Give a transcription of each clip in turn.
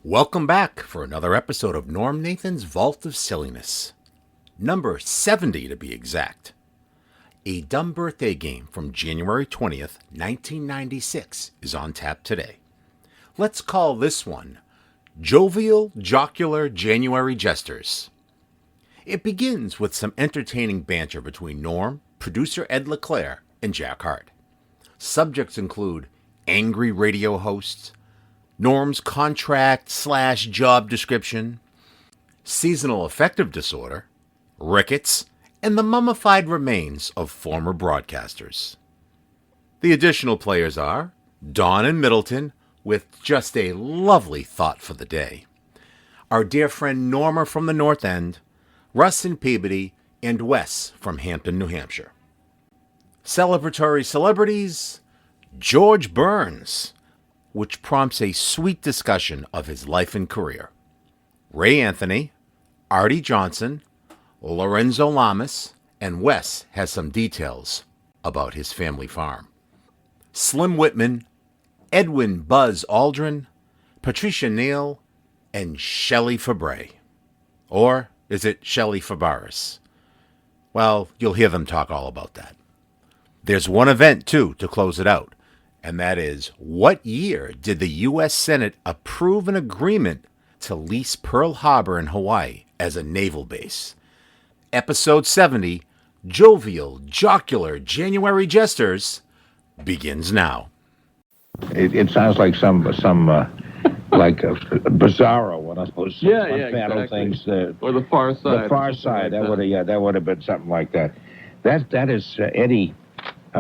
Welcome back for another episode of Norm Nathan's Vault of Silliness. Number 70 to be exact. A Dumb Birthday Game from January 20th, 1996 is on tap today. Let's call this one Jovial Jocular January Jesters. It begins with some entertaining banter between Norm, producer Ed LeClair, and Jack Harte. Subjects include angry radio hosts, Norm's contract/job description, seasonal affective disorder, rickets, and the mummified remains of former broadcasters. The additional players are Dawn and Middleton, with just a lovely thought for the day, our dear friend Norma from the North End, Russ in Peabody, and Wes from Hampton, New Hampshire. Celebratory celebrities, George Burns, which prompts a sweet discussion of his life and career. Ray Anthony, Artie Johnson, Lorenzo Lamas, and Wes has some details about his family farm. Slim Whitman, Edwin Buzz Aldrin, Patricia Neal, and Shelly Fabares. Or is it Shelly Fabares? Well, you'll hear them talk all about that. There's one event, too, to close it out. And that is, what year did the U.S. Senate approve an agreement to lease Pearl Harbor in Hawaii as a naval base? Episode 70, Jovial Jocular January Jesters, begins now. It sounds like some like a Bizarro, one of those exactly. things. Or The Far Side. The Far Side. That would have been something like that. That is Eddie.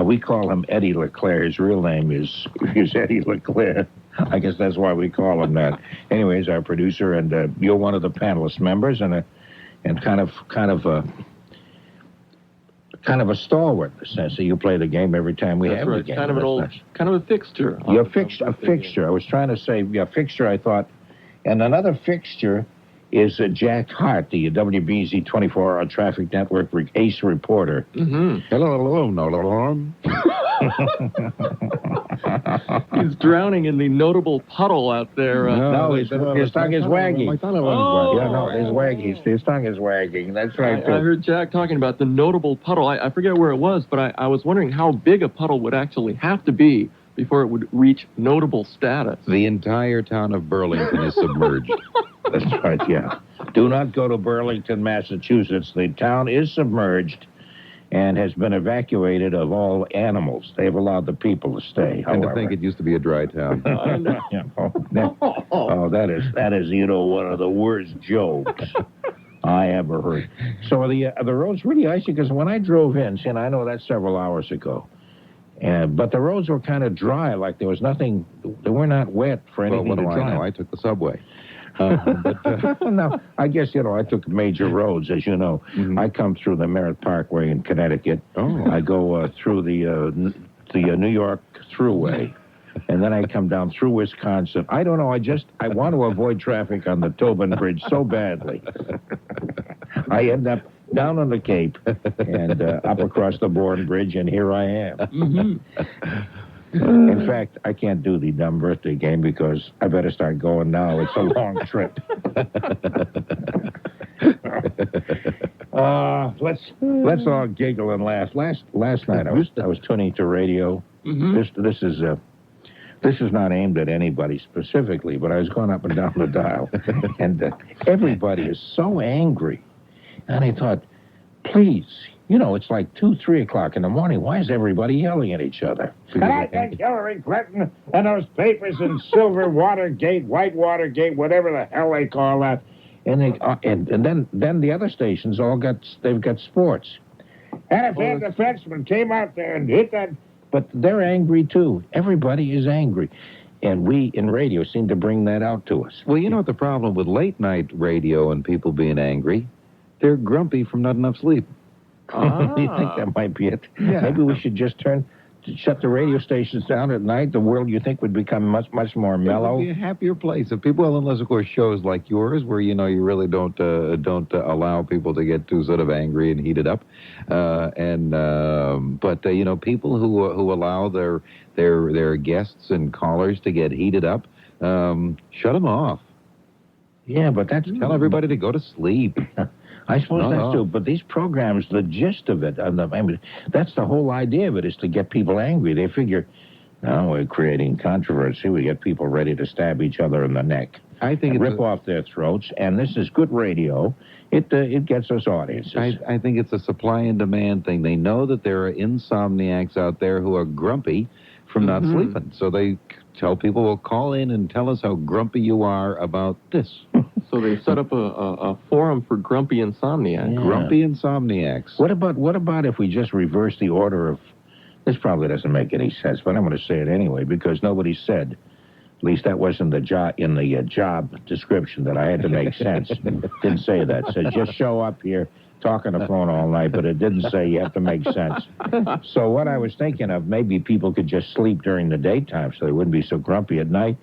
We call him Eddie LeClair. His real name is Eddie LeClair. I guess that's why we call him that. Anyways, our producer, and you're one of the panelist members, and kind of a stalwart in the sense that you play the game every time we have the game. Kind of an old, kind of a fixture. You're a fixture. I was trying to say, fixture, I thought. And another fixture is Jack Harte, the WBZ 24-hour traffic network ace reporter. Mm-hmm. Hello, Norm. He's drowning in the notable puddle out there. No, his tongue is wagging. My tongue is wagging. Yeah, no, his wagging. His tongue is wagging. That's right, too. I heard Jack talking about the notable puddle. I forget where it was, but I was wondering how big a puddle would actually have to be before it would reach notable status. The entire town of Burlington is submerged. That's right, yeah. Do not go to Burlington, Massachusetts. The town is submerged and has been evacuated of all animals. They've allowed the people to stay, however. And to think it used to be a dry town. That is, one of the worst jokes I ever heard. So the road's really icy because when I drove in, and I know that's several hours ago, but the roads were kind of dry, like there was nothing, they were not wet for anything to drive. I know? I took the subway. No, I guess, I took major roads, as you know. Mm-hmm. I come through the Merritt Parkway in Connecticut. Oh. I go through the New York Thruway, and then I come down through Wisconsin. I don't know, I want to avoid traffic on the Tobin Bridge so badly. I end up down on the Cape and up across the Bourne Bridge, and here I am. Mm-hmm. In fact, I can't do the dumb birthday game because I better start going now. It's a long trip. Let's all giggle and laugh. Last night I was tuning to radio. Mm-hmm. This is not aimed at anybody specifically, but I was going up and down the dial, and everybody is so angry. And I thought, please. It's like 2, 3 o'clock in the morning. Why is everybody yelling at each other? And I think Hillary Clinton and those papers in silver Watergate, white Watergate, whatever the hell they call that. And then the other stations they've got sports. And if that defenseman came out there and hit that, but they're angry too. Everybody is angry. And we in radio seem to bring that out to us. Well, you know what the problem with late night radio and people being angry? They're grumpy from not enough sleep. Do you think that might be it? Yeah. Maybe we should just shut the radio stations down at night. The world, you think, would become much, much more mellow. It would be a happier place. If people, unless of course shows like yours, where you really don't allow people to get too sort of angry and heated up, but people who allow their guests and callers to get heated up, shut them off. Yeah, but that's... Tell everybody to go to sleep. I suppose No, that's no. true. But these programs, the gist of it, that's the whole idea of it, is to get people angry. They figure, no, we're creating controversy. We get people ready to stab each other in the neck. I think And it's rip off their throats, and this is good radio. It gets us audiences. I think it's a supply and demand thing. They know that there are insomniacs out there who are grumpy from not sleeping. So they tell people, well, call in and tell us how grumpy you are about this. So they set up a forum for grumpy insomniacs. Yeah. Grumpy insomniacs. What about if we just reverse the order of... This probably doesn't make any sense, but I'm going to say it anyway, because nobody said, at least that wasn't the job in the job description, that I had to make sense. Didn't say that. It said just show up here, talk on the phone all night, but it didn't say you have to make sense. So what I was thinking of, maybe people could just sleep during the daytime so they wouldn't be so grumpy at night.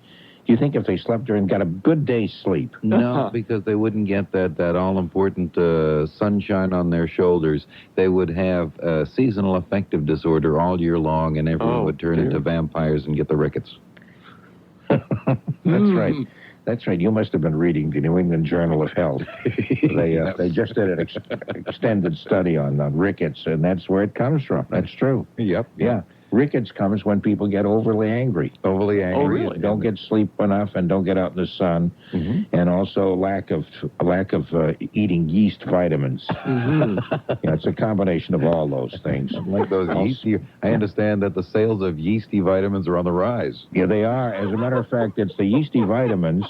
Do you think if they slept during, got a good day's sleep? No, because they wouldn't get that all-important sunshine on their shoulders. They would have seasonal affective disorder all year long, and everyone would turn into vampires and get the rickets. That's right. That's right. You must have been reading the New England Journal of Health. They just did an extended study on rickets, and that's where it comes from. That's true. Yep. Yeah. Rickets comes when people get overly angry. Overly angry. Oh, really? Don't get sleep enough and don't get out in the sun. And also lack of eating yeast vitamins. Yeah, it's a combination of all those things. Like those yeasty... I understand that the sales of yeasty vitamins are on the rise. Yeah, they are. As a matter of fact, it's the yeasty vitamins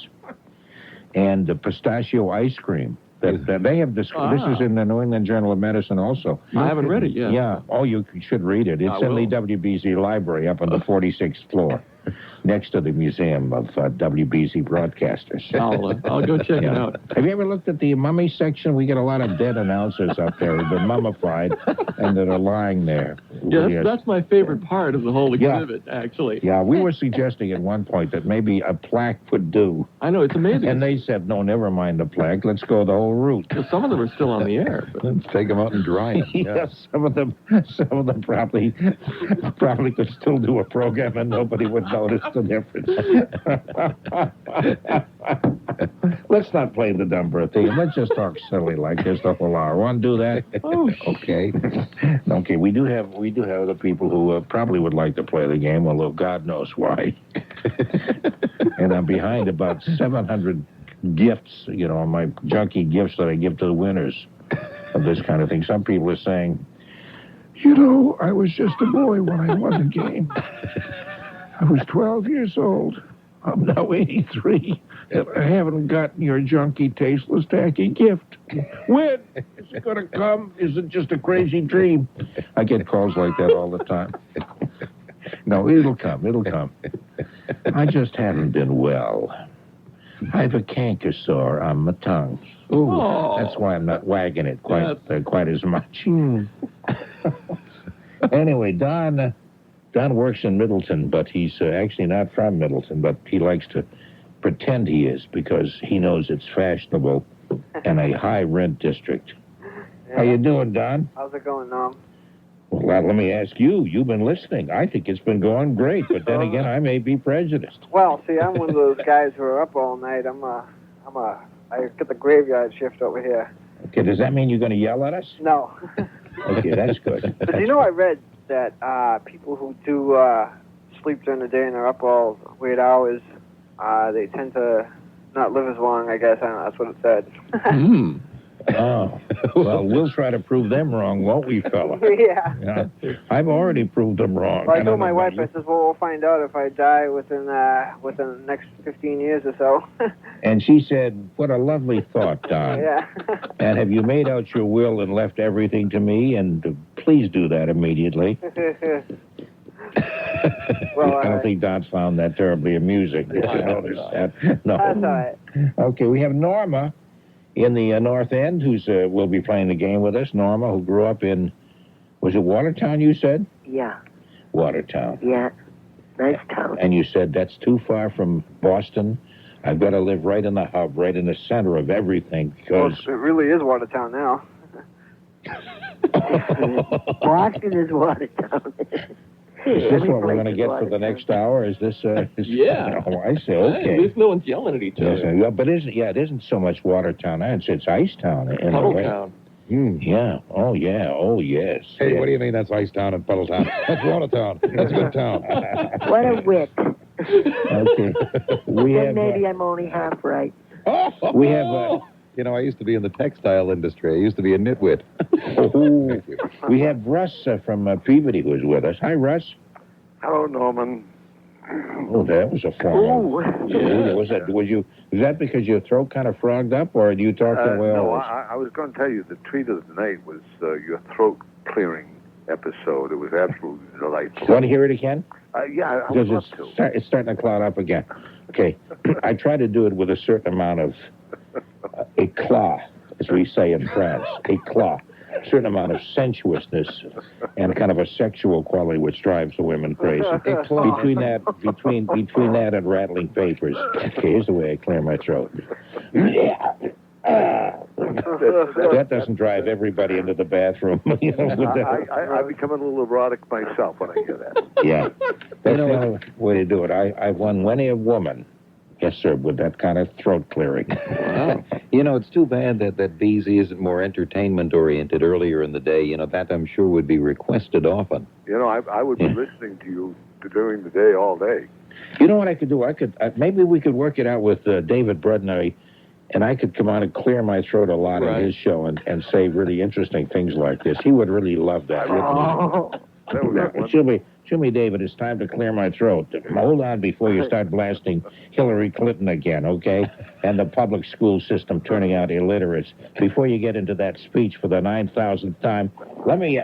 and the pistachio ice cream that they have discussed. This is in the New England Journal of Medicine also. I haven't read it yet. Yeah. Oh, you should read it. It's in the WBZ library up on the 46th floor, next to the Museum of WBZ Broadcasters. I'll go check it out. Have you ever looked at the mummy section? We get a lot of dead announcers up there who've been mummified and that are lying there. Yeah, that's my favorite part of the whole exhibit, actually. Yeah, we were suggesting at one point that maybe a plaque would do. I know, it's amazing. And they said, no, never mind the plaque. Let's go the whole route. Well, some of them are still on the air. But... Let's take them out and dry them. Yeah, some of them probably could still do a program and nobody would notice the difference. Let's not play the dumb birthday. Let's just talk silly like this the whole hour. Want to do that? Oh, okay. Okay, we do have the people who probably would like to play the game, although God knows why. And I'm behind about 700 gifts, my junky gifts that I give to the winners of this kind of thing. Some people are saying, I was just a boy when I won the game. I was 12 years old. I'm now 83, and I haven't gotten your junky, tasteless, tacky gift. When? Is it going to come? Is it just a crazy dream? I get calls like that all the time. No, it'll come. It'll come. I just haven't been well. I have a canker sore on my tongue. Ooh, that's why I'm not wagging it quite as much. Anyway, Don works in Middleton, but he's actually not from Middleton, but he likes to pretend he is because he knows it's fashionable in a high-rent district. Yeah. How you doing, Don? How's it going, Norm? Well, let me ask you. You've been listening. I think it's been going great, but then again, I may be prejudiced. Well, see, I'm one of those guys who are up all night. I get the graveyard shift over here. Okay, does that mean you're going to yell at us? No. Okay, that's good. But I read that people who do sleep during the day and are up all weird hours, they tend to not live as long, I guess. I don't know, that's what it said. Oh, well, we'll try to prove them wrong, won't we, fella? Yeah. I've already proved them wrong. Well, I told my wife, I said, well, we'll find out if I die within the next 15 years or so. And she said, what a lovely thought, Don. Yeah. And have you made out your will and left everything to me? And please do that immediately. Well, I don't think Don's found that terribly amusing. Did you notice that? No. That's all right. Okay, we have Norma in the North End, who's will be playing the game with us. Norma, who grew up in, was it Watertown, you said? Yeah. Watertown. Yeah. Nice town. And you said that's too far from Boston. I've got to live right in the hub, right in the center of everything, because... Well, it really is Watertown now. Boston is Watertown. Is this what we're going to get for the next hour? Is this? Yeah. Oh, I say okay. At least no one's yelling at each other. Yes, but it isn't so much Watertown. It's Icetown in a way. Puddletown. Yeah. Oh, yeah. Oh, yes. Hey, yes. what do you mean that's Icetown and Puddletown? That's Watertown. That's Good Town. What a wit. Okay. Then maybe I'm only half right. We have... You know, I used to be in the textile industry. I used to be a nitwit. We have Russ from Peabody who's with us. Hi, Russ. Hello, Norman. Oh, that was a formal. Ooh. Yeah, was that because your throat kind of frogged up, or do you talk the way No, always? I was going to tell you the treat of the night was your throat clearing episode. It was absolutely delightful. Want to hear it again? Yeah, I would love to. It's starting to cloud up again. Okay. I try to do it with a certain amount of éclat, as we say in France. Éclat. A certain amount of sensuousness and kind of a sexual quality which drives the women crazy. Between that and rattling papers. Okay, here's the way I clear my throat. That doesn't drive everybody into the bathroom. You know, I become a little erotic myself when I hear that. Yeah. That's the only way to do it. I've won many a woman, yes, sir, with that kind of throat clearing. Wow. You know, it's too bad that Bdays isn't more entertainment-oriented earlier in the day. You know, that I'm sure would be requested often. You know, I would be listening to you during the day, all day. You know what I could do? Maybe we could work it out with David Brudner, and I could come on and clear my throat a lot in his show and say really interesting things like this. He would really love that. Show me, David, it's time to clear my throat. Hold on before you start blasting Hillary Clinton again, okay? And the public school system turning out illiterates. Before you get into that speech for the 9,000th time, let me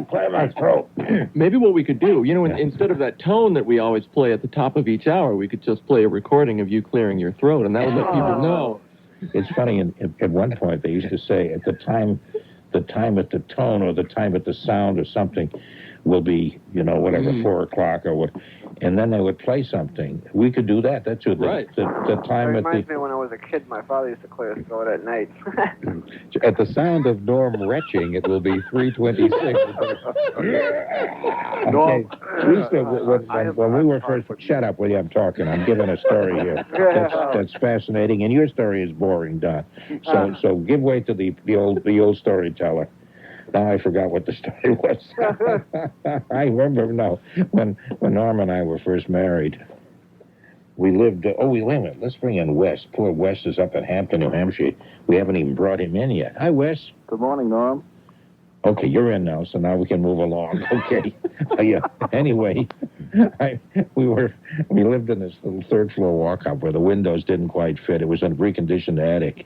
clear my throat. Maybe what we could do, you know, instead of that tone that we always play at the top of each hour, we could just play a recording of you clearing your throat, and that would let people know. It's funny, at one point they used to say at the time at the tone or the time at the sound or something will be, you know, whatever, 4 o'clock or what, and then they would play something. We could do that. That's what the time it at reminds the... me when I was a kid, my father used to clear his throat at night. At the sound of Norm retching, it will be 3:26. Okay. When we were first... Shut up, William, I'm talking. I'm giving a story here. That's fascinating, and your story is boring, Don. So give way to the old storyteller. Now I forgot what the story was. I remember, when Norma and I were first married, we lived, wait a minute, let's bring in Wes. Poor Wes is up at Hampton, New Hampshire. We haven't even brought him in yet. Hi, Wes. Good morning, Norm. Okay, you're in now, so now we can move along. Okay. Anyway, we lived in this little third-floor walk-up where the windows didn't quite fit. It was a reconditioned attic.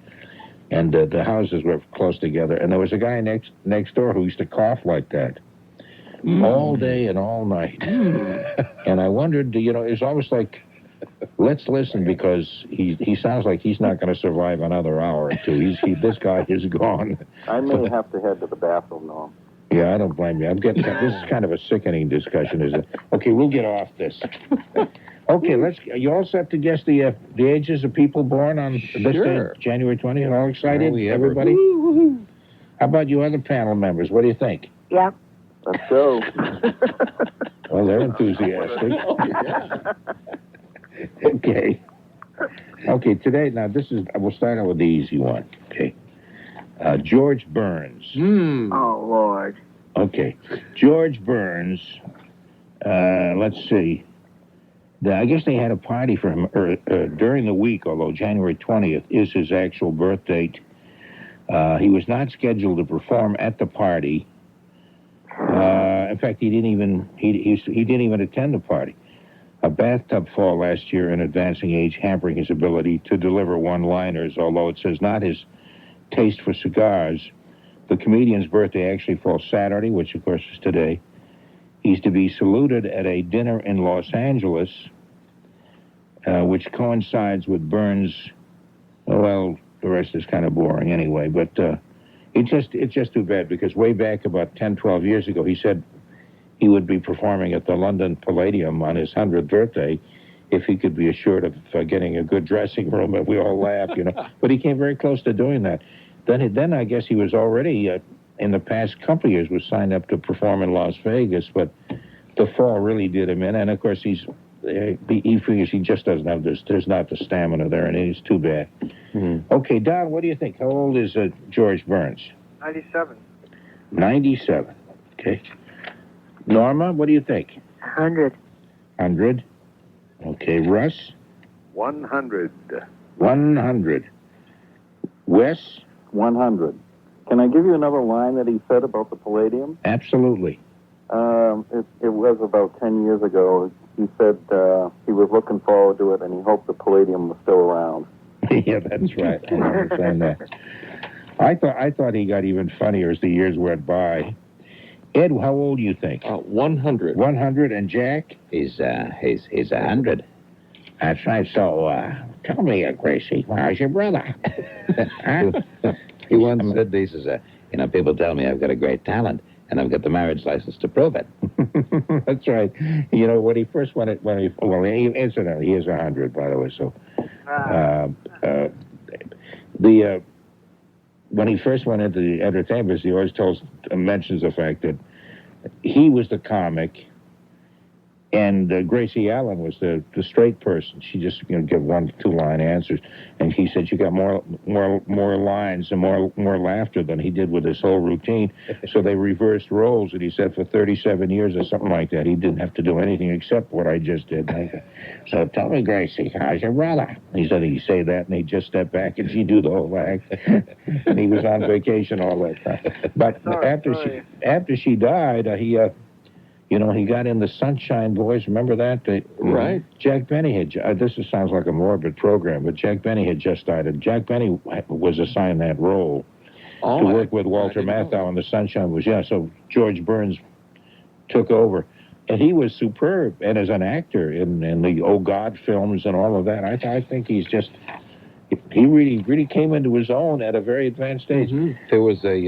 And the houses were close together. And there was a guy next door who used to cough like that all day and all night. And I wondered, you know, it's always like, let's listen because he sounds like he's not going to survive another hour or two. This guy is gone. I may have to head to the bathroom, Norm. Yeah, I don't blame you. This is kind of a sickening discussion, isn't it? Okay, we'll get off this. Okay, you all set to guess the ages of people born on this day, January 20th? All excited, everybody? How about you other panel members? What do you think? Yeah. Let's go. Well, they're enthusiastic. Okay, today, now we'll start out with the easy one. Okay. George Burns. Oh, Lord. Okay. George Burns, let's see. I guess they had a party for him during the week, although January 20th is his actual birth date. He was not scheduled to perform at the party. In fact, he didn't even attend the party. A bathtub fall last year in advancing age hampering his ability to deliver one-liners, although it says not his taste for cigars. The comedian's birthday actually falls Saturday, which of course is today. He's to be saluted at a dinner in Los Angeles, which coincides with Burns. Well, the rest is kind of boring anyway, but it's just too bad because way back about 10, 12 years ago, he said he would be performing at the London Palladium on his 100th birthday if he could be assured of getting a good dressing room, and we all laughed, you know. But he came very close to doing that. Then I guess he was already, in the past couple of years, was signed up to perform in Las Vegas, but the fall really did him in, and of course he figures he just doesn't have this. There's not the stamina there, and it's too bad. Okay, Don, what do you think? How old is George Burns? 97. 97. Okay. Norma, what do you think? 100. 100. Okay, Russ? 100. 100. Wes? 100. Can I give you another line that he said about the palladium? Absolutely. It was about 10 years ago. He said he was looking forward to it, and he hoped the palladium was still around. Yeah, that's right. I understand that. I thought he got even funnier as the years went by. Ed, how old do you think? 100. 100, and Jack? He's 100. That's right. So, tell me, Gracie, how's your brother? Huh? He once said this, people tell me I've got a great talent, and I've got the marriage license to prove it. That's right. You know, when he first went, incidentally, he is 100, by the way, so... when he first went into the entertainment, he always mentions the fact that he was the comic, and Gracie Allen was the straight person. She just give 1-2 line answers, and he said she got more lines and more laughter than he did with his whole routine. So they reversed roles, and he said for 37 years or something like that, he didn't have to do anything except what I just did. So tell me, Gracie, how's your brother? He said he'd say that, and he'd just step back, and she'd do the whole act. And he was on vacation all that time. But after she died, he got in the Sunshine Boys. Remember that? Right. Jack Benny had... sounds like a morbid program, but Jack Benny had just died. And Jack Benny was assigned that role to work with Walter Matthau in the Sunshine Boys. Yeah, so George Burns took over. And he was superb. And as an actor in the Oh God films and all of that, I think he's just... He really came into his own at a very advanced stage. There was a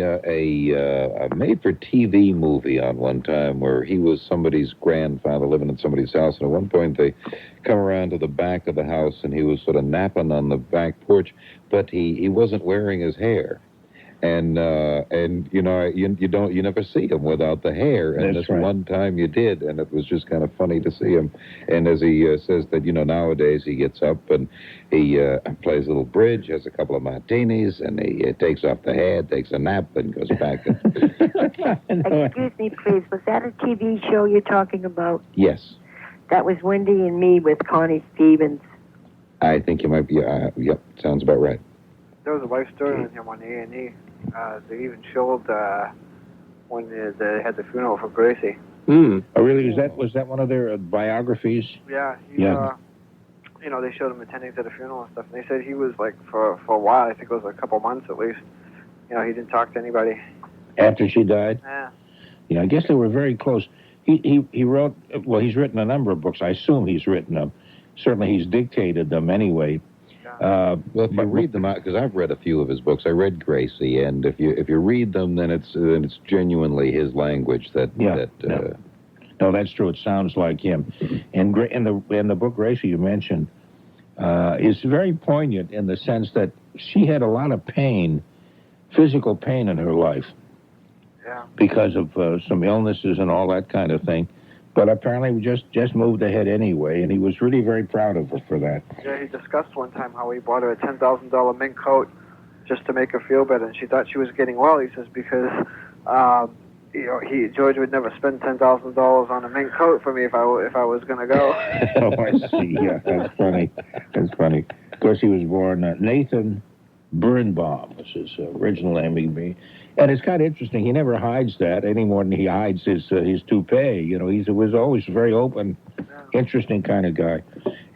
made-for-TV movie on one time where he was somebody's grandfather living in somebody's house, and at one point they come around to the back of the house, and he was sort of napping on the back porch, but he wasn't wearing his hair. And you never see him without the hair. And That's this right. one time you did, and it was just kind of funny to see him. And as he says that, nowadays he gets up and he plays a little bridge, has a couple of martinis, and he takes off the hair, takes a nap, and goes back. Excuse me, please. Was that a TV show you're talking about? Yes. That was Wendy and Me with Connie Stevens. I think you might be, yep, sounds about right. There was a life story with him on A&E. They even showed when they had the funeral for Gracie. Oh, really? Was that one of their biographies? Yeah. Yeah. They showed him attending to the funeral and stuff. And they said he was, for a while, I think it was a couple months at least, he didn't talk to anybody. After she died? Yeah. Yeah, I guess they were very close. He wrote, well, he's written a number of books. I assume he's written them. Certainly he's dictated them anyway. Well, if you read them out, because I've read a few of his books, I read Gracie, and if you read them, then it's genuinely his language No, that's true. It sounds like him. And in the book Gracie you mentioned is very poignant in the sense that she had a lot of pain, physical pain in her life, because of some illnesses and all that kind of thing. But apparently we just moved ahead anyway, and he was really very proud of her for that. Yeah, he discussed one time how he bought her a $10,000 mink coat just to make her feel better, and she thought she was getting well. He says because George would never spend $10,000 on a mink coat for me if I was going to go. Oh, I see. Yeah, that's funny. That's funny. Of course, he was born Nathan Birnbaum was his original name. And it's kind of interesting. He never hides that any more than he hides his toupee. He was always a very open, interesting kind of guy.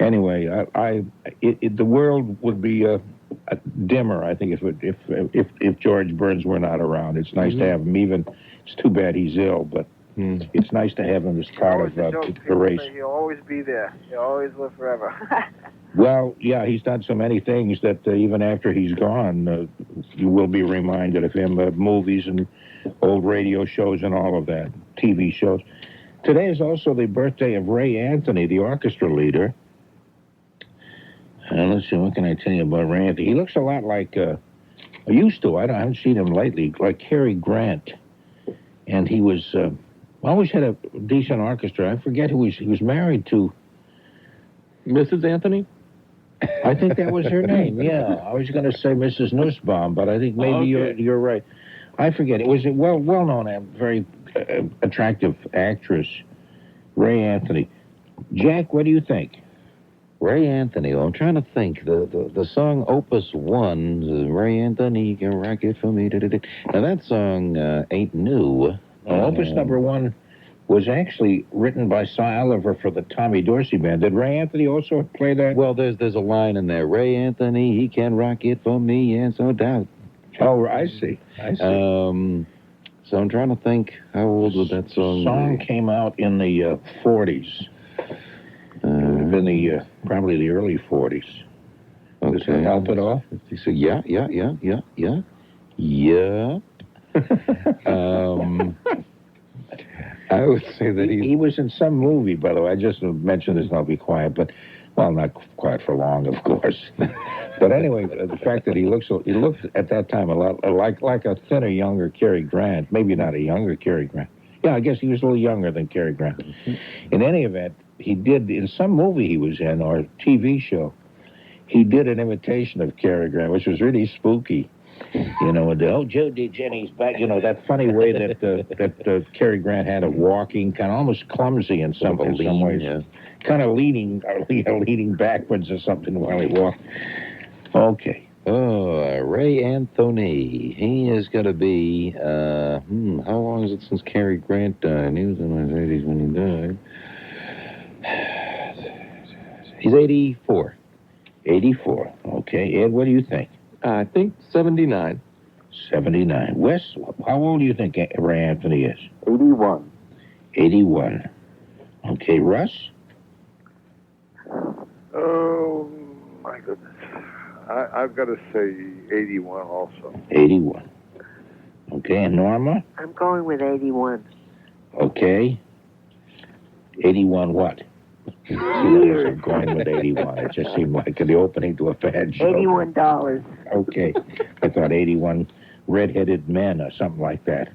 Anyway, the world would be dimmer, I think, if George Burns were not around. It's nice to have him. Even it's too bad he's ill, but it's nice to have him as part of the race. He'll always be there. He'll always live forever. Well, yeah, he's done so many things that even after he's gone, you will be reminded of him. Movies and old radio shows and all of that, TV shows. Today is also the birthday of Ray Anthony, the orchestra leader. Let's see, what can I tell you about Ray Anthony? He looks a lot like, I haven't seen him lately, like Cary Grant. And he was always had a decent orchestra. I forget who he was married to. Mrs. Anthony? I think that was her name, yeah. I was going to say Mrs. Nussbaum, but I think maybe you're right. I forget. It was a well-known and very attractive actress, Ray Anthony. Jack, what do you think? Ray Anthony. Well, I'm trying to think. The song Opus 1, Ray Anthony, can rock it for me. Now, that song ain't new. Opus number 1 was actually written by Cy Oliver for the Tommy Dorsey Band. Did Ray Anthony also play that? Well, there's a line in there. Ray Anthony, he can rock it for me, yes, no doubt. Oh, I see. So I'm trying to think, how old would that song be? The song came out in the 40s. In probably the early 40s. Okay. Does that help at all? So yeah. I would say that he was in some movie, by the way. I just mentioned this and I'll be quiet, but, well, not quiet for long, of course. But anyway, the fact that he looked at that time a lot like a thinner, younger Cary Grant. Maybe not a younger Cary Grant. Yeah, I guess he was a little younger than Cary Grant. Mm-hmm. In any event, he did, in some movie he was in, or TV show, he did an imitation of Cary Grant, which was really spooky. You know, Joe Jenny's back. You know, that funny way that Cary Grant had of walking, kind of almost clumsy in some ways. Yeah. Kind of leaning backwards or something while he walked. Okay. Oh, Ray Anthony. He is going to be, how long is it since Cary Grant died? He was in his 80s when he died. He's 84. 84. Okay. Ed, what do you think? I think 79. 79. Wes, how old do you think Ray Anthony is? 81. 81. Okay, Russ? Oh, my goodness. I've got to say 81 also. 81. Okay, and Norma? I'm going with 81. Okay. 81 what? I'm going with 81. It just seemed like the opening to a bad show. $81. Okay. I thought 81 red-headed men or something like that.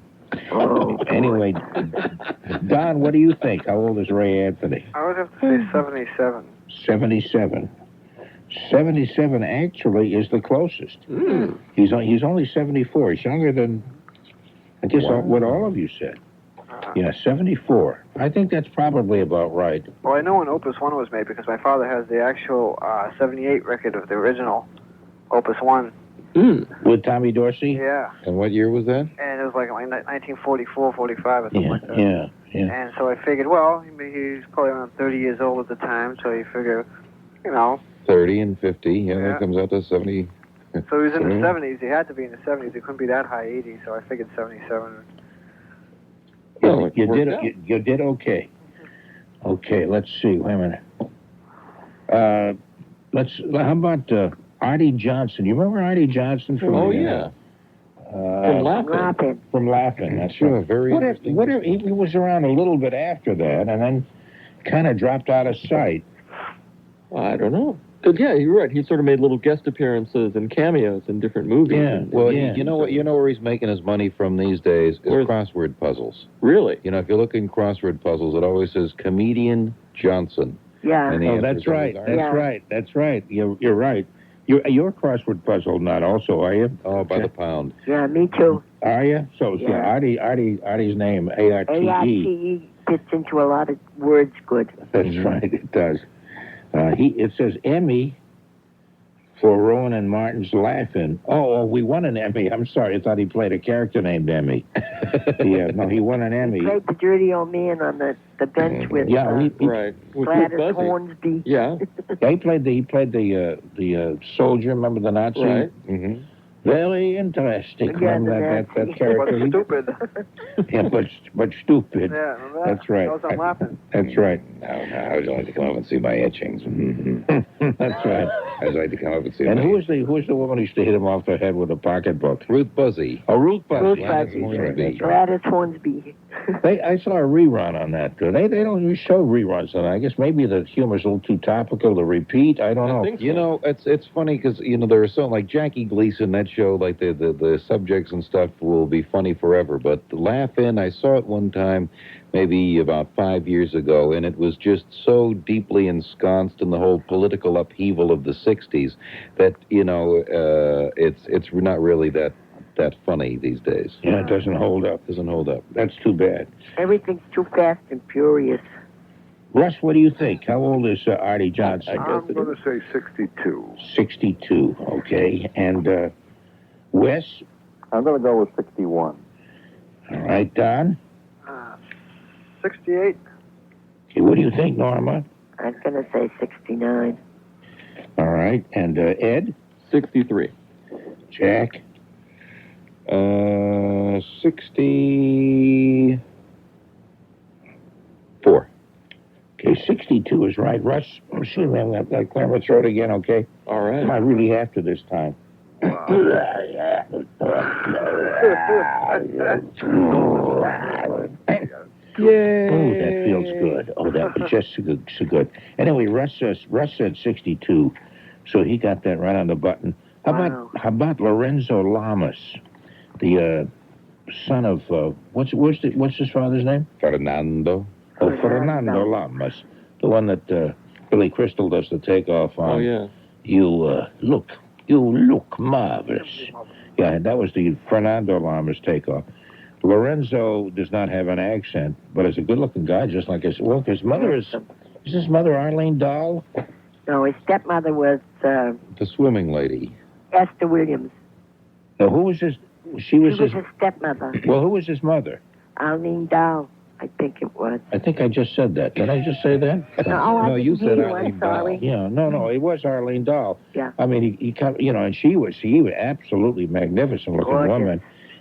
Oh. Anyway, Don, what do you think? How old is Ray Anthony? I would have to say 77. 77. 77 actually is the closest. Mm. He's only 74. He's younger than, I guess, what all of you said. Yeah, 74. I think that's probably about right. Well, I know when Opus 1 was made because my father has the actual 78 record of the original Opus 1. Mm. With Tommy Dorsey? Yeah. And what year was that? And it was like 1944, 45 or something like that. Yeah. And so I figured, well, he's probably around 30 years old at the time, so you figure, 30 and 50, that comes out to 70. So he was in the 70s. He had to be in the 70s. He couldn't be that high 80s, so I figured 77. You did okay. Okay, let's see. Wait a minute. How about Artie Johnson? You remember Artie Johnson from? Oh yeah. From Laughing. From Laughing. That's sure. Right. Very interesting. He was around a little bit after that, and then kind of dropped out of sight. I don't know. Because, yeah, you're right. He sort of made little guest appearances and cameos in different movies. Yeah. Well, you know what? You know where he's making his money from these days is crossword puzzles. Really? You know, if you look in crossword puzzles, it always says comedian Johnson. Yeah. Oh, that's right. That's right. You're right. You're a crossword puzzle nut also, are you? Oh, by the pound. Yeah, me too. Are you? So, Artie's name, A-R-T-E. A-R-T-E fits into a lot of words good. That's right, it does. It says Emmy for Rowan and Martin's Laughing. Oh, we won an Emmy. I'm sorry, I thought he played a character named Emmy. Yeah, no, he won an Emmy. He played the dirty old man on the bench with right. Gladys Hornsby. Yeah. He played the soldier. Remember the Nazi? Right. Mm-hmm. Very interesting. Remember that character? But stupid. Yeah, but stupid. Yeah, remember that? That's right. I was laughing. That's right. No, I would like to come up and see my etchings. That's right. I would like to come up and see And who was the woman who used to hit him off the head with a pocketbook? Ruth Buzzy. Oh, Ruth Buzzy. Gladys Hornsby. I saw a rerun on that. They don't show reruns on that. I guess maybe the humor's a little too topical to repeat. I don't know. You know, it's funny because, there are some, like Jackie Gleason, that that show, like the subjects and stuff will be funny forever. But the Laugh In, I saw it one time, maybe about 5 years ago, and it was just so deeply ensconced in the whole political upheaval of the 60s that, it's not really that funny these days. Yeah, it doesn't hold up. That's too bad. Everything's too fast and furious. Russ, what do you think? How old is Artie Johnson? I'm going to say 62. 62, okay. And Wes? I'm going to go with 61. All right, Don? 68. Okay, what do you think, Norma? I'm going to say 69. All right, and Ed? 63. Jack? 64. Okay, 62 is right. Russ, excuse me, I'm going to clear my throat again, okay? All right. I really have to this time. Yay! Oh, that feels good. Oh, that was just so good. Anyway, Russ said 62, so he got that right on the button. How about Lorenzo Lamas, the son of what's his father's name? Fernando. Oh, Fernando Lamas, the one that Billy Crystal does the takeoff on. Oh, yeah. You look marvelous. Yeah, that was the Fernando Lamas takeoff. Lorenzo does not have an accent, but is a good-looking guy, just like his. Well, his mother is his mother Arlene Dahl? No, his stepmother was The swimming lady. Esther Williams. No, who was his? She was his stepmother. Well, who was his mother? Arlene Dahl, I think it was. I think I just said that. Did I just say that? No, you didn't said hear you, Arlene I'm sorry. Yeah, no, it was Arlene Dahl. Yeah. I mean, he kind of, and she was absolutely magnificent-looking Gorgeous. woman.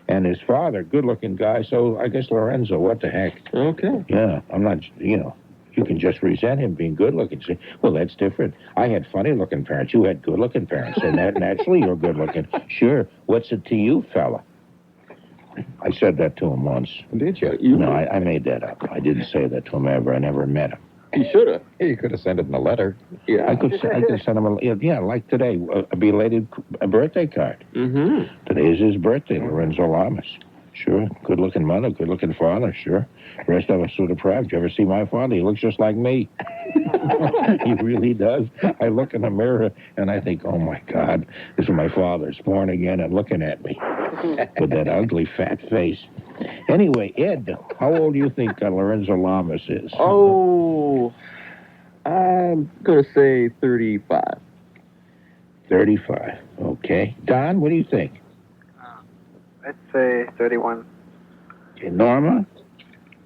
And his father, good-looking guy, so I guess Lorenzo, what the heck? Okay. Yeah, I'm not, you can just resent him being good-looking. Say, well, that's different. I had funny-looking parents. You had good-looking parents. So naturally, you're good-looking. Sure. What's it to you, fella? I said that to him once. Did you? No, I made that up. I didn't say that to him ever. I never met him. You should have. Yeah, you could have sent it in a letter. Yeah. I could send him like today, a belated birthday card. Mm-hmm. Today is his birthday, Lorenzo Lamas. Sure. Good-looking mother, good-looking father, sure. The rest of us are deprived. You ever see my father? He looks just like me. He really does. I look in the mirror, and I think, oh, my God, this is my father. He's born again and looking at me with that ugly, fat face. Anyway, Ed, how old do you think Lorenzo Lamas is? Oh, I'm going to say 35. 35. Okay. Don, what do you think? I'd say 31. Okay, Norma?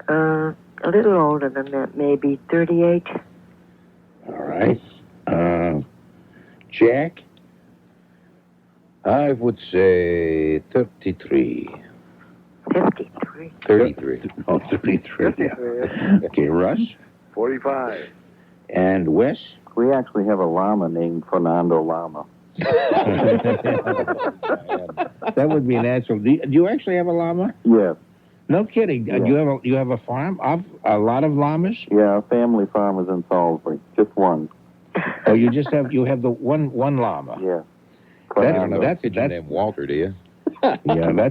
A little older than that, maybe 38. All right. Jack? I would say 33. 53. 33. Oh, 33. Okay, Russ? 45. And Wes? We actually have a llama named Fernando Lama. That would be natural. Do you actually have a llama? Yes. No kidding. Yeah. You have a farm of a lot of llamas? Yeah, a family farm is in Salisbury. Just one. Oh, you have the one llama. Yeah. I don't know. That's named Walter, do you? Yeah, I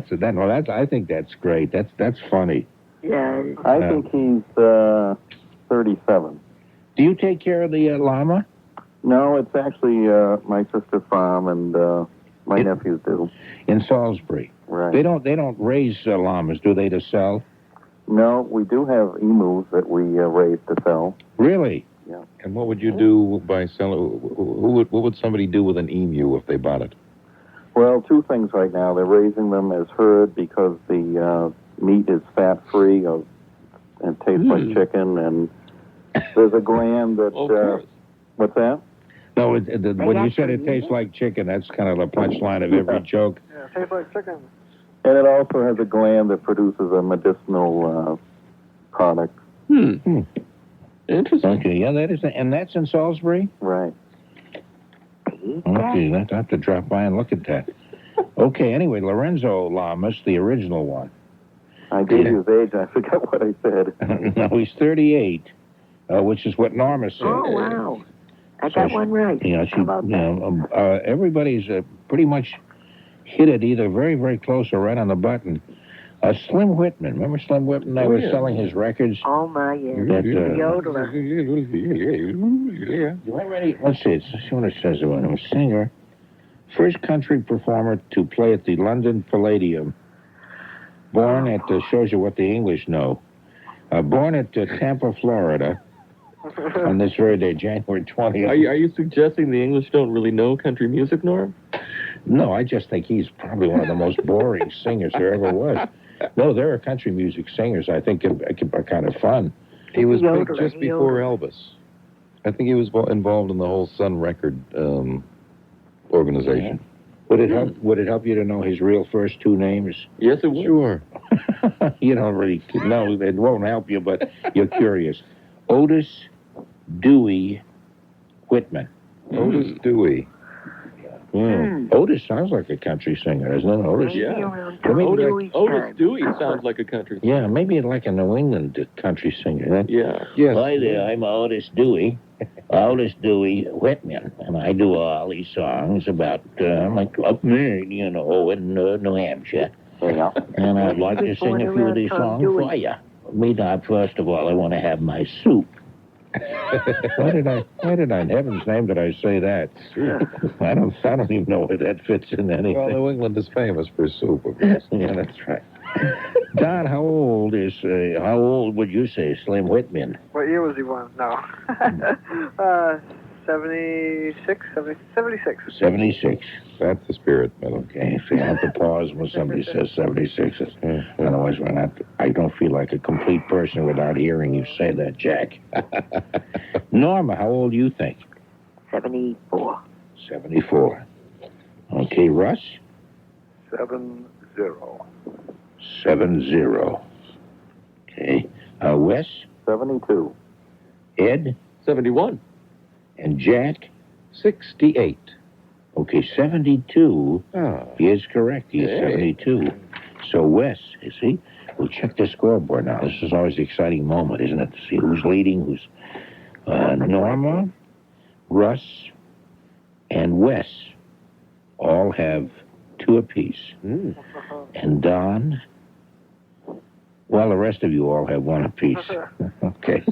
think that's great. That's funny. Yeah. I think he's 37. Do you take care of the llama? No, it's actually my sister's farm, and my nephews do. In Salisbury. Right. They don't raise llamas, do they, to sell? No, we do have emus that we raise to sell. Really? Yeah. And what would you do by selling? What would somebody do with an emu if they bought it? Well, two things right now. They're raising them as herd because the meat is fat-free and tastes like chicken, and there's a gland that... what's that? No, when you said it tastes like chicken, that's kind of the punchline of every joke. Yeah, it tastes like chicken. And it also has a gland that produces a medicinal product. Interesting. Okay, yeah, that is, and that's in Salisbury? Right. Okay, I have to drop by and look at that. Okay, anyway, Lorenzo Lamas, the original one. I gave you his age, and I forgot what I said. No, he's 38, which is what Norma said. Oh, wow. I got one right. You know, How about that? everybody's pretty much... hit it either very, very close or right on the button. Slim Whitman. Remember Slim Whitman? They were selling his records. Oh, my, yeah. That, Yodeler. You ready? Let's see. Let's see what it says about him. Singer. First country performer to play at the London Palladium. Born at, shows you what the English know. Born at Tampa, Florida. On this very day, January 20th. Are you suggesting the English don't really know country music, Norm? No, I just think he's probably one of the most boring singers there ever was. No, there are country music singers I think are kind of fun. He was big just before Elvis. I think he was involved in the whole Sun Record organization. Would it help you to know his real first two names? Yes, it would. Sure. You don't really know. It won't help you, but you're curious. Otis Dewey Whitman. Otis Dewey. Otis sounds like a country singer, doesn't it? Otis? Yeah. Otis Dewey sounds like a country singer. Yeah, maybe like a New England country singer. Yeah. Yes. Hi there, I'm Otis Dewey. Otis Dewey Whitman, and I do all these songs about my club maid, in New Hampshire. Yeah. And I'd like to sing a few of these songs for you. First of all, I want to have my soup. Why did I, in heaven's name, did I say that? I don't even know where that fits in anything. Well, New England is famous for soup, of course. Yeah, that's right. Don, how old would you say Slim Whitman? What year was he born? No. 76? 76. 76. That's the spirit, Miller. Okay, so you have to pause when somebody says 76. Otherwise, I don't feel like a complete person without hearing you say that, Jack. Norma, how old do you think? 74. 74. Okay, Russ? 70. 70. Okay. Wes? 72. Ed? 71. And Jack? 68. Okay, 72 Oh. is correct. He is 72. So, Wes, you see, we'll check the scoreboard now. This is always the exciting moment, isn't it? To see who's leading, who's... Norma, Russ, and Wes all have 2 apiece. And Don... Well, the rest of you all have 1 apiece. Okay.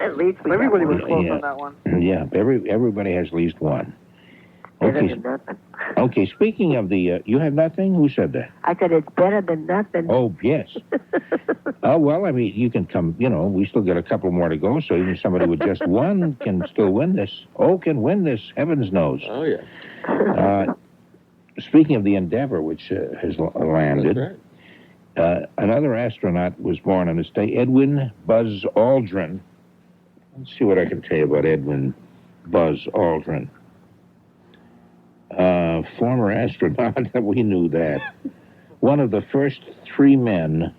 At least Everybody was close on that one. Yeah, everybody has at least 1. Better than nothing. Okay, speaking of the... you have nothing? Who said that? I said it's better than nothing. Oh, yes. Well, I mean, you can come... we still got a couple more to go, so even somebody with just 1 can still win this. Can win this, heavens knows. Oh, yeah. Speaking of the Endeavor, which has landed... That's right. Another astronaut was born on this day, Edwin Buzz Aldrin. Let's see what I can tell you about Edwin Buzz Aldrin. Former astronaut, we knew that. One of the first 3 men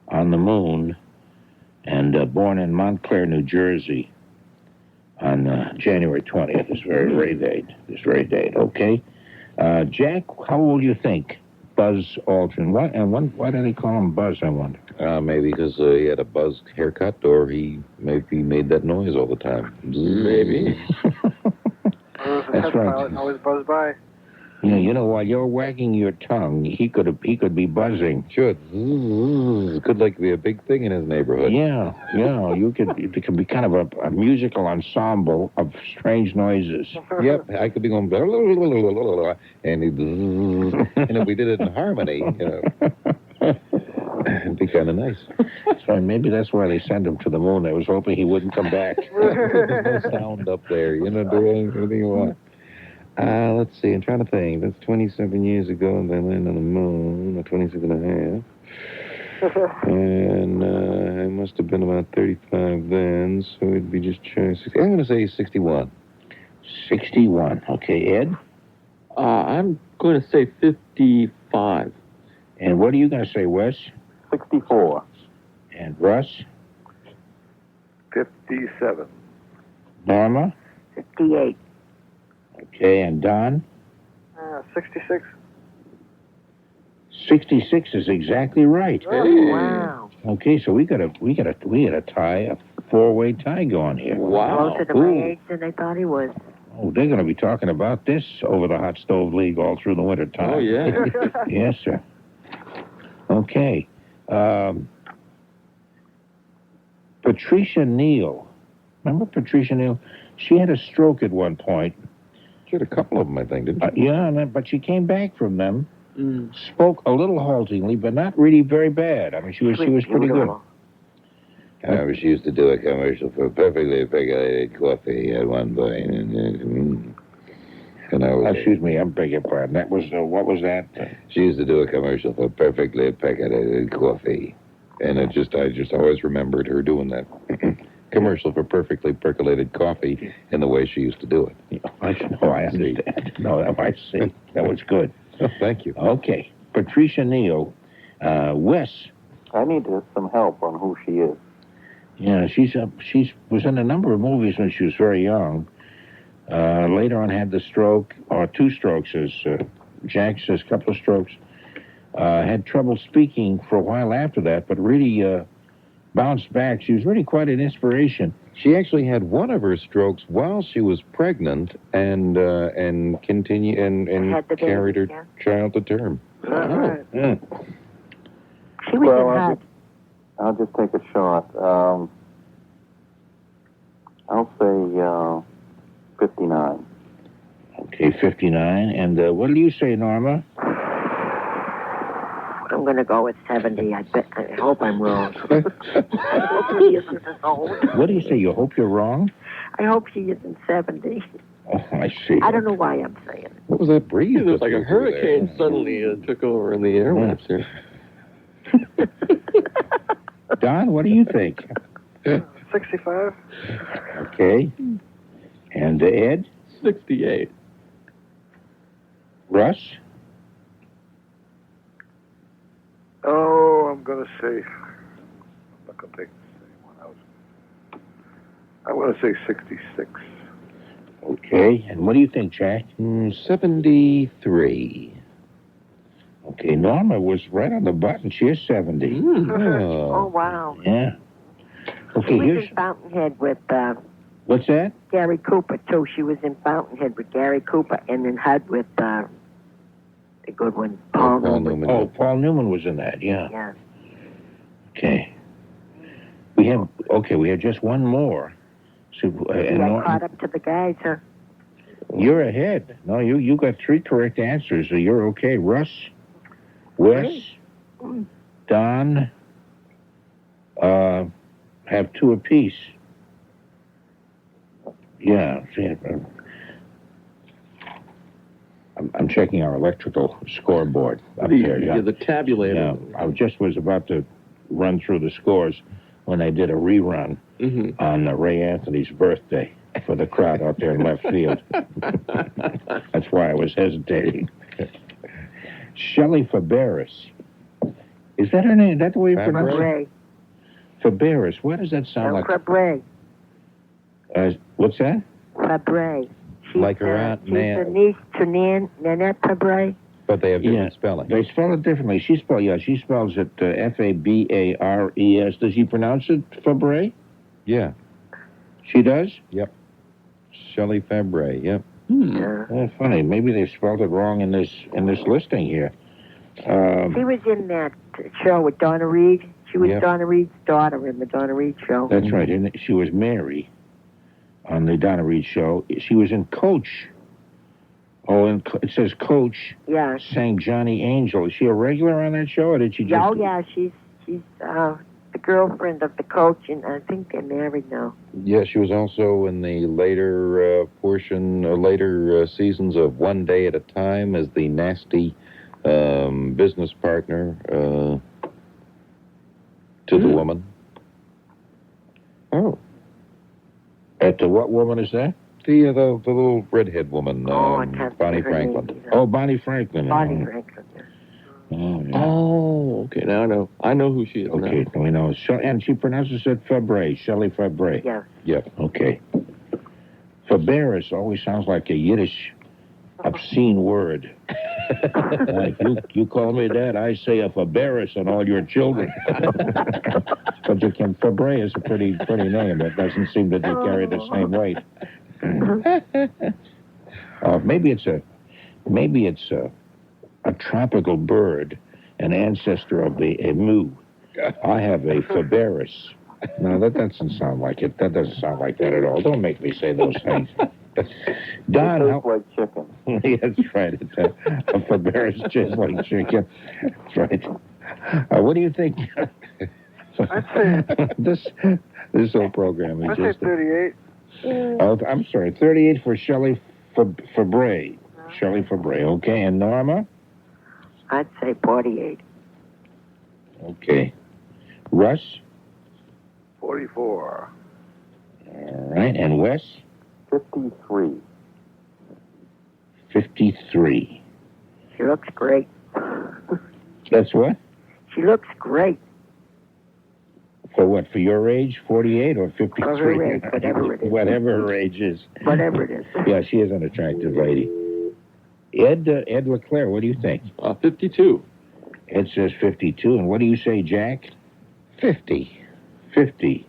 on the moon, and born in Montclair, New Jersey, on January 20th, this very date. Okay? Jack, how old do you think Buzz Aldrin? Why do they call him Buzz, I wonder? Maybe because he had a buzz haircut, or he maybe made that noise all the time. Maybe. That's right. Pilot and always buzz by. While you're wagging your tongue, he could be buzzing. Sure. Could be a big thing in his neighborhood. Yeah. It could be kind of a musical ensemble of strange noises. Yep, I could be going blah, blah, blah, blah, blah, blah, and and if we did it in harmony, it'd be kind of nice. So maybe that's why they sent him to the moon. I was hoping he wouldn't come back. No sound up there, do anything you want. Let's see, I'm trying to think. That's 27 years ago, and they landed on the moon, 26 and a half. And I must have been about 35 then, so it'd be just shy of 60. I'm going to say 61. 61. Okay, Ed? I'm going to say 55. And what are you going to say, Wes? 64. And Russ? 57. Norma? 58. Okay, and Don? 66. 66 is exactly right. Oh, wow. Okay, so we got a tie, a 4-way tie going here. Wow. Closer to my age than I thought he was. Oh, they're going to be talking about this over the Hot Stove League all through the winter time. Oh, yeah. Yes, sir. Okay. Patricia Neal. Remember Patricia Neal? She had a stroke at one point. She had a couple of them, I think, didn't she? Yeah, but she came back from them. Spoke a little haltingly, but not really very bad. I mean, she was pretty good. I remember she used to do a commercial for perfectly regulated coffee at one point. And I was, excuse me, I beg your pardon. That was, what was that? She used to do a commercial for perfectly regulated coffee. And I just always remembered her doing that commercial for perfectly percolated coffee in the way she used to do it. I understand. No, I see. That was good. Oh, thank you. Okay. Patricia Neal. Wes. I need some help on who she is. Yeah, she was in a number of movies when she was very young. Later on had the stroke, or two strokes, as Jack says, a couple of strokes. Had trouble speaking for a while after that, but really bounced back. She was really quite an inspiration. She actually had one of her strokes while she was pregnant and carried her child to term. Yeah. She was in I'll just take a shot. I'll say 59. Okay, 59. And what do you say, Norma? I'm going to go with 70. I hope I'm wrong. I hope she isn't as old. What do you say? You hope you're wrong? I hope she isn't 70. Oh, I see. I don't know why I'm saying it. What was that breeze? It was like a hurricane suddenly took over in the airwaves here. Don, what do you think? 65. Okay. And Ed? 68. Russ? Oh, I'm going to say... I'm not going to take the same one. I'm going to say 66. Okay. And what do you think, Jack? 73. Okay, Norma was right on the button. She is 70. Oh, wow. Yeah. Okay, She was here's... in Fountainhead with What's that? Gary Cooper, too. She was in Fountainhead with Gary Cooper and in HUD with the good one, Paul Newman. Oh, Paul Newman was in that, yeah. Yeah. Okay. We have just one more. So, I caught up to the guys, huh? You're ahead. No, you got 3 correct answers, so you're okay. Russ, Wes, Don, have 2 apiece. Yeah. I'm checking our electrical scoreboard up there. Yeah, the tabulator. Yeah, I just was about to run through the scores when I did a rerun on Ray Anthony's birthday for the crowd out there in left field. That's why I was hesitating. Shelly Fabares. Is that her name? Is that the way you pronounce it? Fabares. What does that sound like? Fabre. What's that? Fabre. Like her aunt She's Nan. a niece to Nanette Fabre. But they have different spelling. They spell it differently. She spells it Fabares. Does she pronounce it Fabre? Yeah. She does? Yep. Shelly Fabares, yep. Oh, funny. Maybe they spelled it wrong in this listing here. She was in that show with Donna Reed. She was Donna Reed's daughter in the Donna Reed show. That's right. And she was Mary on the Donna Reed show. She was in Coach. Oh, and it says Coach. Yeah. Sang Johnny Angel. Is she a regular on that show, or did she just... Oh, yeah. She's the girlfriend of the coach, and I think they're married now. Yeah, she was also in the later seasons of One Day at a Time as the nasty business partner to the woman. Oh. At the what woman is that? The little redhead woman, Bonnie Franklin. Oh, Bonnie Franklin. Bonnie Franklin, yeah. Oh, yeah. Oh, okay, now I know. I know who she is Okay, now. we know. And she pronounces it Fabre, Shelly Fabre. Yeah. Yep. Okay. Fabares always sounds like a Yiddish obscene word. Like, you call me that, I say a Fabares and all your children. But Fabre is a pretty name. It doesn't seem to carry the same weight. Maybe it's a tropical bird, an ancestor of the emu. I have a Fabares. No, that doesn't sound like it. That doesn't sound like that at all. Don't make me say those things. Don, it tastes like chicken. Yeah, that's right. It's a Fabares tastes like chicken. That's right. What do you think? I'd say this whole program is I'd say 38. Oh, I'm sorry, 38 for Shelly Fabares. Shelly Fabares. Okay, and Norma? I'd say 48. Okay. Russ? 44. All right, and Wes? 53. 53. She looks great. That's what? She looks great. For what? For your age, 48 or 53? For her age, whatever it is. Whatever her age is. Whatever it is. Yeah, she is an attractive lady. Ed LeClair, what do you think? 52. Ed says 52. And what do you say, Jack? 50. 50.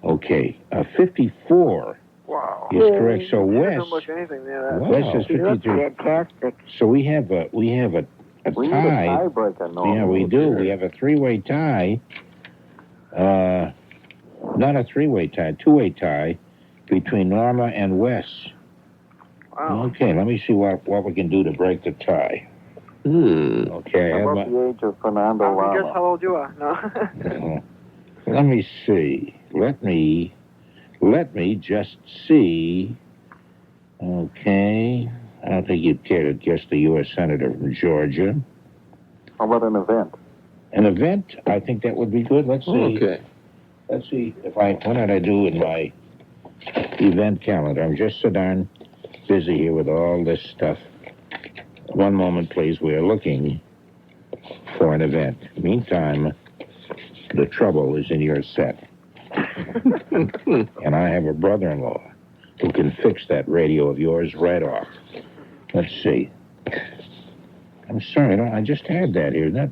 Okay. 54 Wow. is correct. So She Wes... doesn't look anything near that. Wes is She looks 53. fantastic. So we have a We need a tie. tiebreaker, Norma. Yeah, we do. We have a three-way tie. Not a three-way tie, two-way tie between Norma and Wes. Wow. Okay, let me see what we can do to break the tie. Okay, I How have about the age of Fernando I guess Lama? how old you are. No. let me see. Let me just see. Okay. I don't think you'd care to guess the U.S. Senator from Georgia. How about an event? An event? I think that would be good. Let's see. Okay. Let's see what did I do in my event calendar? I'm just so darn busy here with all this stuff. One moment, please. We are looking for an event. Meantime, the trouble is in your set. And I have a brother-in-law who can fix that radio of yours right off. Let's see. I'm sorry, I just had that here.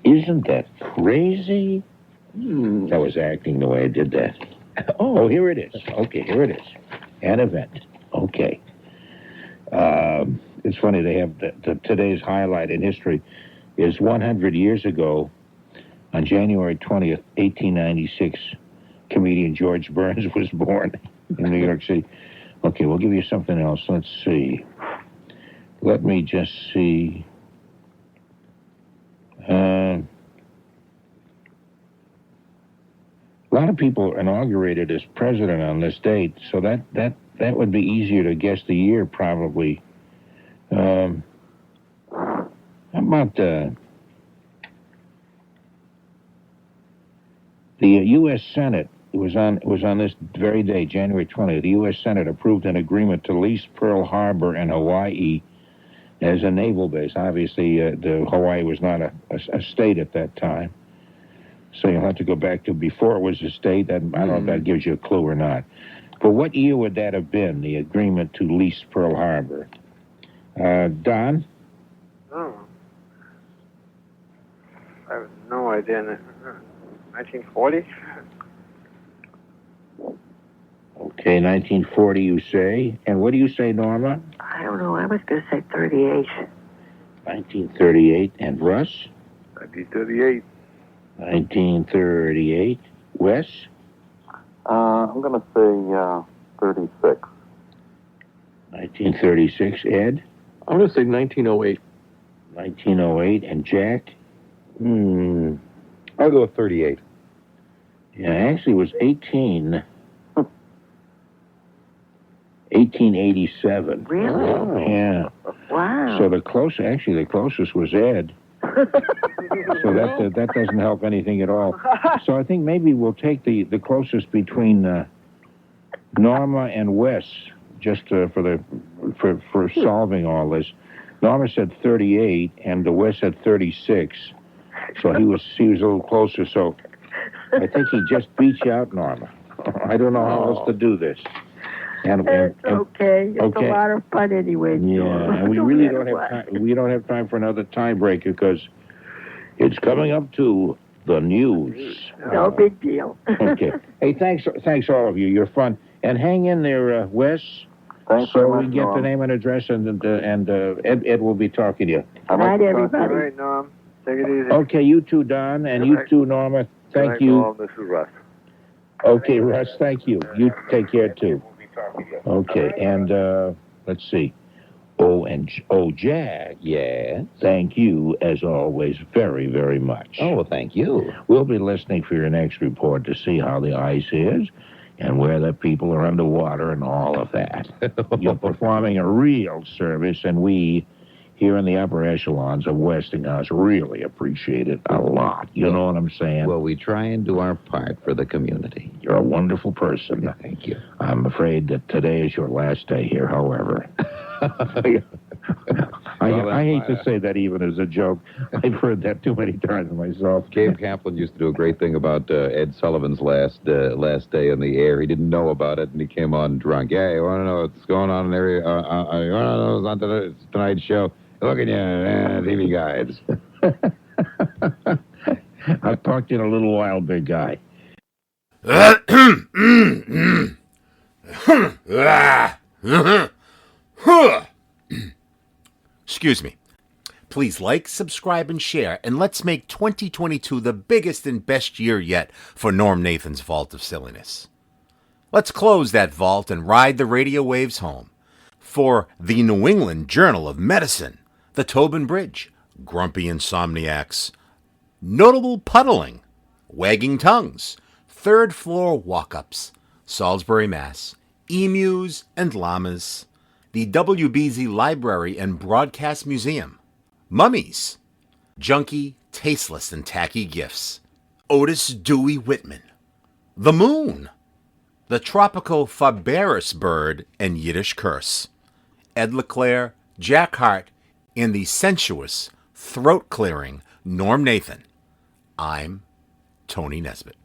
Isn't that crazy? I was acting the way I did that. Oh, here it is. Okay, here it is. An event. Okay. It's funny, they have today's highlight in history is 100 years ago, on January 20th, 1896, comedian George Burns was born in New York City. Okay, we'll give you something else. Let's see. Let me just see. A lot of people inaugurated as president on this date, so that would be easier to guess the year, probably. How about the U.S. Senate? It was on this very day, January 20th. The U.S. Senate approved an agreement to lease Pearl Harbor and Hawaii as a naval base. Obviously, the Hawaii was not a state at that time. So you'll have to go back to before it was a state. I don't know if that gives you a clue or not. But what year would that have been, the agreement to lease Pearl Harbor? Don? Oh. I have no idea. 1940? Okay, 1940 you say. And what do you say, Norma? I don't know. I was going to say 38. 1938. And Russ? 1938. 1938. Wes? I'm going to say 36. 1936. Ed? I'm going to say 1908. 1908. And Jack? I'll go with 38. Yeah, actually it was 1887. Really? Yeah. Wow. So the closest was Ed. So that doesn't help anything at all. So I think maybe we'll take the closest between Norma and Wes, just for solving all this. Norma said 38, and Wes said 36. So he was a little closer. So I think he just beat you out, Norma. I don't know how else to do this. It's okay. It's okay. a lot of fun anyway. Yeah, and we really don't have time. We don't have time for another tiebreaker because it's coming up to the news. No big deal. Okay. Hey, thanks all of you. You're fun. And hang in there, Wes. Thanks so very we much, can get the Norm. name and address, and Ed will be talking to you. Good night, everybody. All right, Norm. Take it easy. Okay, you too, Don, and you too, Norma. Thank you. Norm, this is Russ. Okay, Russ, thank you. You take care, too. Okay, and let's see. Jack. Yes? Thank you, as always, very, very much. Oh, well, thank you. We'll be listening for your next report to see how the ice is and where the people are underwater and all of that. You're performing a real service, and we, here in the upper echelons of Westinghouse, really appreciate it a lot. You know what I'm saying? Well, we try and do our part for the community. You're a wonderful person. Thank you. I'm afraid that today is your last day here, however. I hate to say that even as a joke. I've heard that too many times myself. Gabe Kaplan used to do a great thing about Ed Sullivan's last day in the air. He didn't know about it, and he came on drunk. Yeah, you want to know what's going on in there? You want to know what's on tonight's show? Look at you, TV guides. I'll talk to you in a little while, big guy. Excuse me. Please like, subscribe, and share, and let's make 2022 the biggest and best year yet for Norm Nathan's Vault of Silliness. Let's close that vault and ride the radio waves home. For the New England Journal of Medicine, the Tobin Bridge, Grumpy Insomniacs, Notable Puddling, Wagging Tongues, Third Floor Walk-Ups, Salisbury, Mass., Emus and Llamas, the WBZ Library and Broadcast Museum, Mummies, Junky, Tasteless, and Tacky Gifts, Otis Dewey Whitman, the Moon, the Tropical Fabares Bird and Yiddish Curse, Ed LeClair, Jack Harte, and the sensuous, throat-clearing Norm Nathan. I'm Tony Nesbitt.